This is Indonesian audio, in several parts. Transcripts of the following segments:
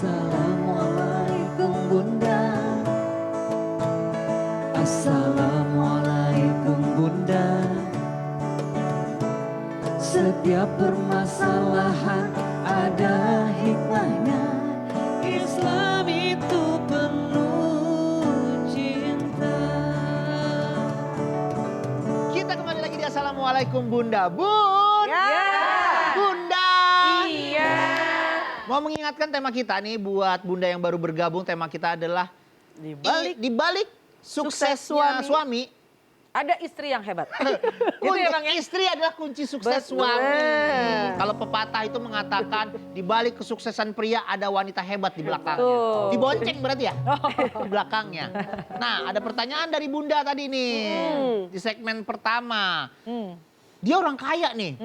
Assalamualaikum Bunda. Assalamualaikum Bunda. Setiap permasalahan ada hikmahnya. Islam itu penuh cinta. Kita kembali lagi di Assalamualaikum Bunda. Bun! Ya. Bunda! Iya. Mau mengingatkan tema kita nih buat Bunda yang baru bergabung. Tema kita adalah di balik suksesnya suami. Ada istri yang hebat. Kunci ya, Bang, ya? istri adalah kunci sukses Betul. suami. Kalau pepatah itu mengatakan di balik kesuksesan pria ada wanita hebat di belakangnya. Betul. Dibonceng berarti ya? Di belakangnya. Nah, ada pertanyaan dari Bunda tadi nih. Di segmen pertama. Dia orang kaya nih.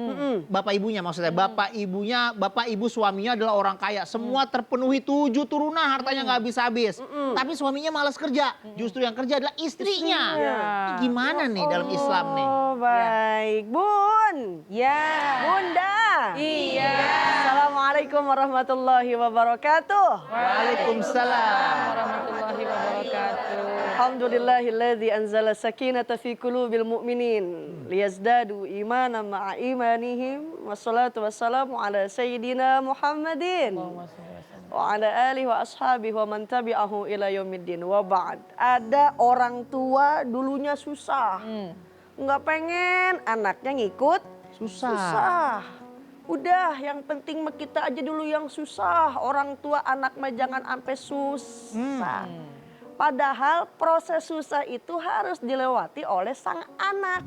Bapak ibunya maksudnya. Bapak ibu suaminya adalah orang kaya. Semua terpenuhi 7 turunan, hartanya nggak habis-habis. Tapi suaminya malas kerja. Justru yang kerja adalah istrinya. Ini gimana nih dalam Islam nih? Oh baik, Bun. Ya. Bunda. Iya. Assalamualaikum warahmatullahi wabarakatuh. Waalaikumsalam. Warahmatullahi wabarakatuh. Alhamdulillahilladzi anzala sakinata fi qulubil mu'minin liyazdadu imanan ma'a imanihim wassalatu wassalamu ala sayyidina Muhammadin wa ala alihi wa ashabihi wa man tabi'ahu ila yaumiddin wa ba'd. Ada orang tua dulunya susah. Nggak pengen anaknya ngikut susah. Udah yang penting mah kita aja dulu yang susah. Orang tua anak mah jangan sampai susah. Padahal proses susah itu harus dilewati oleh sang anak.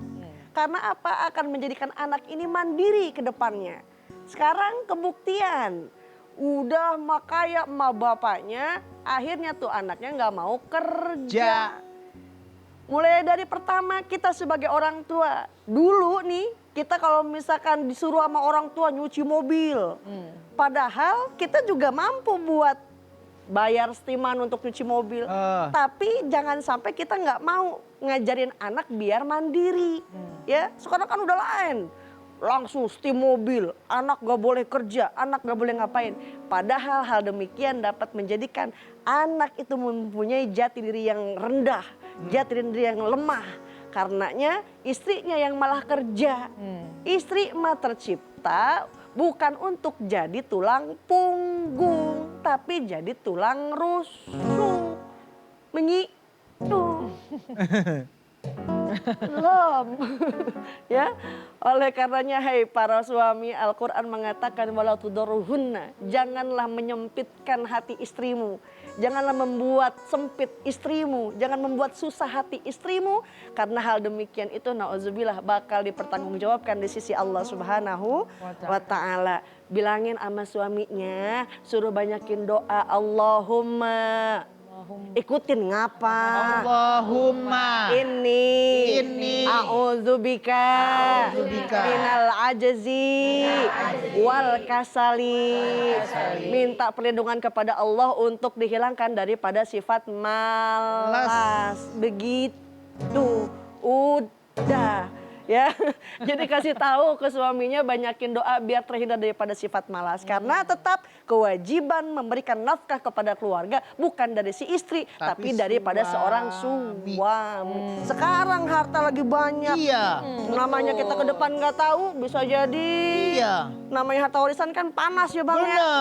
Karena apa? Akan menjadikan anak ini mandiri ke depannya. Sekarang kebuktian. Udah mah kaya emak bapaknya, akhirnya tuh anaknya nggak mau kerja. Mulai dari pertama kita sebagai orang tua. Dulu nih kita kalau misalkan disuruh sama orang tua nyuci mobil. Padahal kita juga mampu buat bayar setiman untuk cuci mobil. Tapi jangan sampai kita nggak mau ngajarin anak biar mandiri. Ya, sekarang kan udah lain. Langsung setim mobil, anak gak boleh kerja, anak gak boleh ngapain. Padahal hal demikian dapat menjadikan anak itu mempunyai jati diri yang rendah, jati diri yang lemah. Karenanya istrinya yang malah kerja. Istri mah tercipta bukan untuk jadi tulang punggung, tapi jadi tulang rusuk. Mengitu. Ya, oleh karenanya hai para suami, Al-Quran mengatakan wala tudarruhunna, janganlah menyempitkan hati istrimu, janganlah membuat sempit istrimu, jangan membuat susah hati istrimu, karena hal demikian itu nauzubillah bakal dipertanggungjawabkan di sisi Allah Subhanahu wa taala. Bilangin sama suaminya, suruh banyakin doa, Allahumma. Ikutin ngapa? Allahumma Ini a'udzubika minal ajzi wal kasali. Minta perlindungan kepada Allah untuk dihilangkan daripada sifat malas. Begitu. Udah. Ya, jadi kasih tahu ke suaminya banyakin doa biar terhindar daripada sifat malas. Karena tetap kewajiban memberikan nafkah kepada keluarga bukan dari si istri, tapi daripada seorang suami. Sekarang harta lagi banyak. Iya. Namanya kita ke depan nggak tahu, bisa jadi. Iya. Namanya harta warisan kan panas ya Bang ya.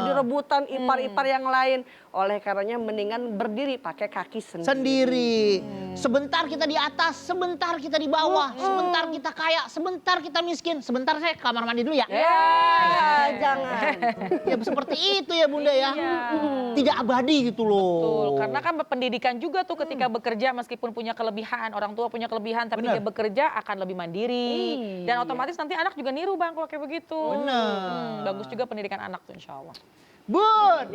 Jadi rebutan ipar-ipar yang lain. Oleh karenanya mendingan berdiri pakai kaki sendiri. Sebentar kita di atas, sebentar kita di bawah, sebentar kita kaya, sebentar kita miskin, sebentar saya ke kamar mandi dulu ya. Ya, jangan. Ya seperti itu ya Bunda ya. Tidak abadi gitu loh. Betul, karena kan pendidikan juga tuh ketika bekerja meskipun punya kelebihan, orang tua punya kelebihan tapi dia bekerja akan lebih mandiri. Dan otomatis nanti anak juga niru Bang kalau kayak begitu. Bagus juga pendidikan anak tuh insya Allah. Bun,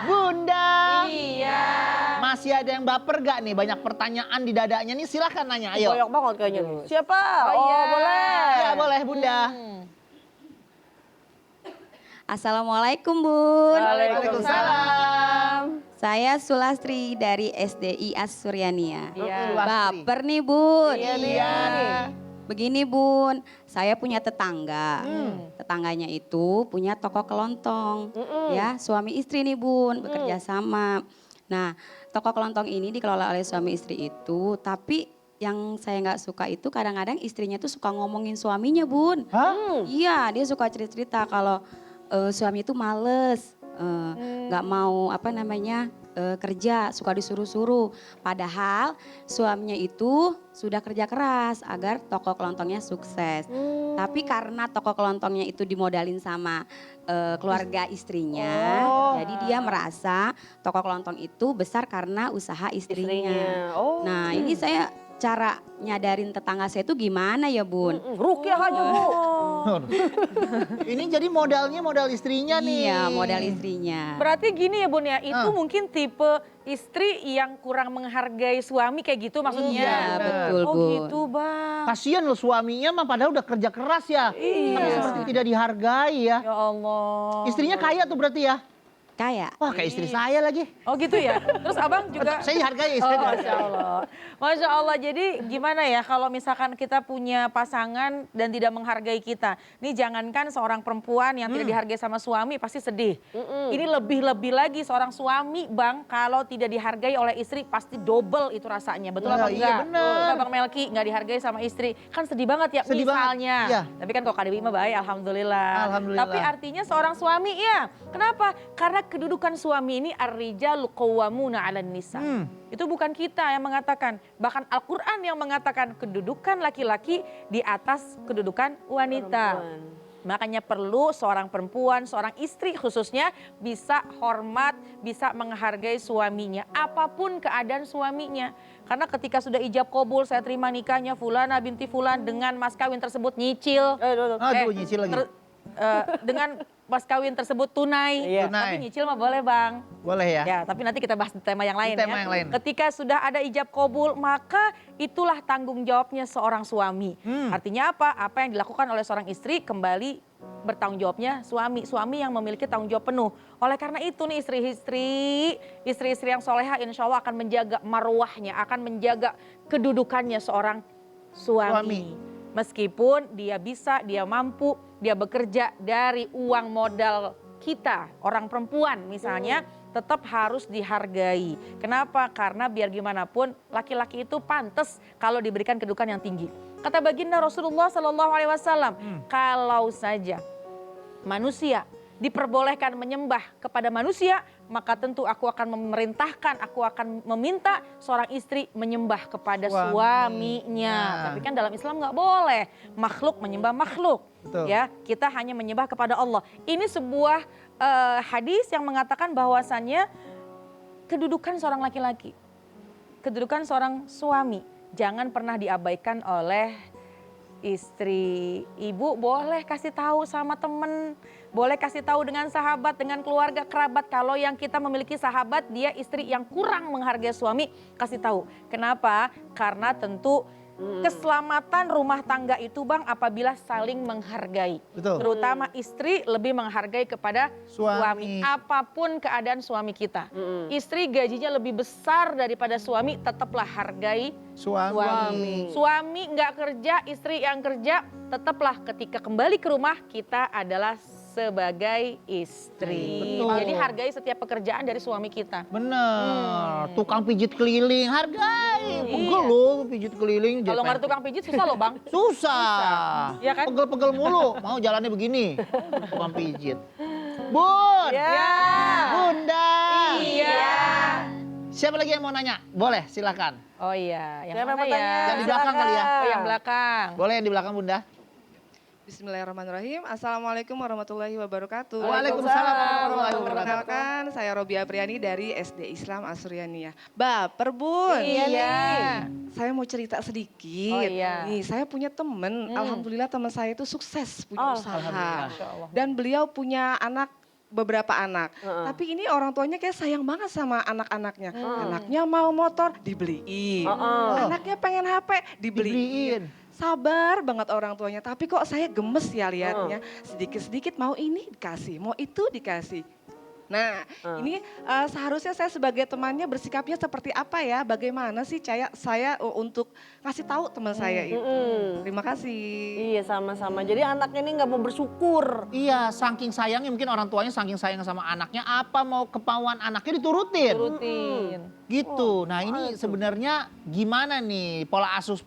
Bunda, masih ada yang baper gak nih? Banyak pertanyaan di dadanya nih, silahkan nanya, ayo. Banyak banget kayaknya nih. Siapa? Boleh. Ya boleh Bunda. Assalamualaikum Bun. Waalaikumsalam. Saya Sulastri dari SDI As Suryania. Sulastri. Baper nih Bun. Iya nih. Begini Bun, saya punya tetangga. Tetangganya itu punya toko kelontong. Ya, suami istri nih Bun, bekerja sama. Nah, toko kelontong ini dikelola oleh suami istri itu, tapi yang saya nggak suka itu kadang-kadang istrinya tuh suka ngomongin suaminya Bun. Iya, dia suka cerita-cerita kalau suami itu males, nggak mau kerja, suka disuruh-suruh. Padahal suaminya itu sudah kerja keras agar toko kelontongnya sukses. Tapi karena toko kelontongnya itu dimodalin sama keluarga istrinya, jadi dia merasa toko kelontong itu besar karena usaha istrinya. Nah, ini saya cara nyadarin tetangga saya itu gimana ya Bun? Rukyah aja Bu. Ini jadi modalnya modal istrinya nih. Iya, modal istrinya. Berarti gini ya Bun ya, itu mungkin tipe istri yang kurang menghargai suami kayak gitu maksudnya. Iya, betul Oh Bun. gitu Bang. Kasian loh suaminya mah padahal udah kerja keras ya. Tapi seperti tidak dihargai ya. Ya Allah. Istrinya kaya tuh berarti ya. Kayak. Wah kayak istri saya lagi. Oh gitu ya. Terus abang juga. Saya dihargai Oh, istrinya. Masya Allah. Masya Allah. Jadi gimana ya kalau misalkan kita punya pasangan dan tidak menghargai kita. Nih jangankan seorang perempuan yang tidak dihargai sama suami pasti sedih. Ini lebih-lebih lagi seorang suami Bang kalau tidak dihargai oleh istri pasti double itu rasanya. Betul Nah, apa iya enggak? bener. Betul, Bang Melki nggak dihargai sama istri. Kan sedih banget ya Sedih banget, misalnya. iya. Tapi kan kok Kak Dewi mah baik Alhamdulillah. Alhamdulillah. Tapi artinya seorang suami ya. Kenapa? Karena kedudukan suami ini ar-rijalu qawwamuna 'alan nisa. Itu bukan kita yang mengatakan. Bahkan Al-Quran yang mengatakan kedudukan laki-laki di atas kedudukan wanita. Makanya perlu seorang perempuan, seorang istri khususnya bisa hormat, bisa menghargai suaminya. Apapun keadaan suaminya. Karena ketika sudah ijab kabul, saya terima nikahnya Fulana binti Fulan dengan mas kawin tersebut nyicil. Aduh nyicil lagi. Dengan mas kawin tersebut tunai. Iya. Tapi Tunai. nyicil mah boleh Bang. Boleh ya. Ya, tapi nanti kita bahas tema yang lain Tema ya. yang lain. Ketika sudah ada ijab kabul, maka itulah tanggung jawabnya seorang suami. Artinya apa? Apa yang dilakukan oleh seorang istri kembali bertanggung jawabnya suami. Suami yang memiliki tanggung jawab penuh. Oleh karena itu nih istri-istri yang soleha insya Allah akan menjaga marwahnya, akan menjaga kedudukannya seorang suami. Meskipun dia bisa, dia mampu, dia bekerja dari uang modal kita, orang perempuan misalnya, tetap harus dihargai. Kenapa? Karena biar gimana pun laki-laki itu pantas kalau diberikan kedudukan yang tinggi. Kata baginda Rasulullah SAW, kalau saja manusia diperbolehkan menyembah kepada manusia, maka tentu aku akan memerintahkan, aku akan meminta seorang istri menyembah kepada suaminya. Tapi kan dalam Islam nggak boleh makhluk menyembah makhluk. Betul. Ya, kita hanya menyembah kepada Allah. Ini sebuah hadis yang mengatakan bahwasannya kedudukan seorang laki-laki, kedudukan seorang suami jangan pernah diabaikan oleh istri. Ibu boleh kasih tahu sama temen, boleh kasih tahu dengan sahabat, dengan keluarga, kerabat. Kalau yang kita memiliki sahabat, dia istri yang kurang menghargai suami, kasih tahu. Kenapa? Karena tentu keselamatan rumah tangga itu Bang apabila saling menghargai. Betul. Terutama istri lebih menghargai kepada Suami. suami. Apapun keadaan suami kita. Istri gajinya lebih besar daripada suami, tetaplah hargai Suami. Suami nggak kerja, istri yang kerja, tetaplah ketika kembali ke rumah kita adalah sebagai istri. Betul. Jadi hargai setiap pekerjaan dari suami kita. Bener. Tukang pijit keliling hargai. Pegel loh pijit keliling. Kalau nggak ada tukang pijit susah loh Bang. Susah. Iya kan? Pegel-pegel mulu. Mau jalannya begini. Tukang pijit. Bun. Ya. Bunda. Iya. Siapa lagi yang mau nanya? Boleh silakan. Oh iya, yang Siapa mana yang ya? bertanya? Yang di belakang kali ya. Oh yang belakang. Boleh yang di belakang Bunda. Bismillahirrahmanirrahim. Assalamualaikum warahmatullahi wabarakatuh. Waalaikumsalam warahmatullahi wabarakatuh. Perkenalkan, saya Robia Apriani dari SD Islam Asuryaniyah. Baper Bun. Iya. Saya mau cerita sedikit. Oh, iya. Nih, saya punya temen, alhamdulillah teman saya itu sukses punya usaha. Masya Allah. Dan beliau punya anak, beberapa anak. Tapi ini orang tuanya kayak sayang banget sama anak-anaknya. Anaknya mau motor, dibeliin. Anaknya pengen HP, dibeliin. Sabar banget orang tuanya, tapi kok saya gemes ya liatnya. Sedikit-sedikit mau ini dikasih, mau itu dikasih. Nah, ini seharusnya saya sebagai temannya bersikapnya seperti apa ya? Bagaimana sih saya untuk ngasih tahu teman saya itu? Terima kasih. Iya sama-sama. Jadi anaknya ini nggak mau bersyukur. Iya, saking sayangnya mungkin orang tuanya saking sayang sama anaknya, apa mau kemauan anaknya diturutin. Rutin. Gitu. Nah ini sebenarnya gimana nih pola asuh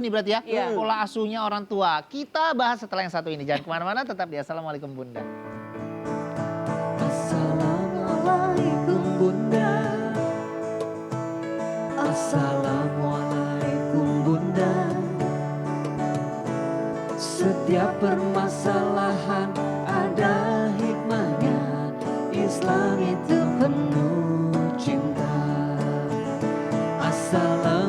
nih berarti ya? Pola asuhnya orang tua. Kita bahas setelah yang satu ini. Jangan kemana-mana, tetap di Assalamualaikum Bunda. Assalamualaikum Bunda. Assalamualaikum Bunda. Setiap permasalahan ada hikmahnya. Islam itu penuh cinta. Assalamualaikum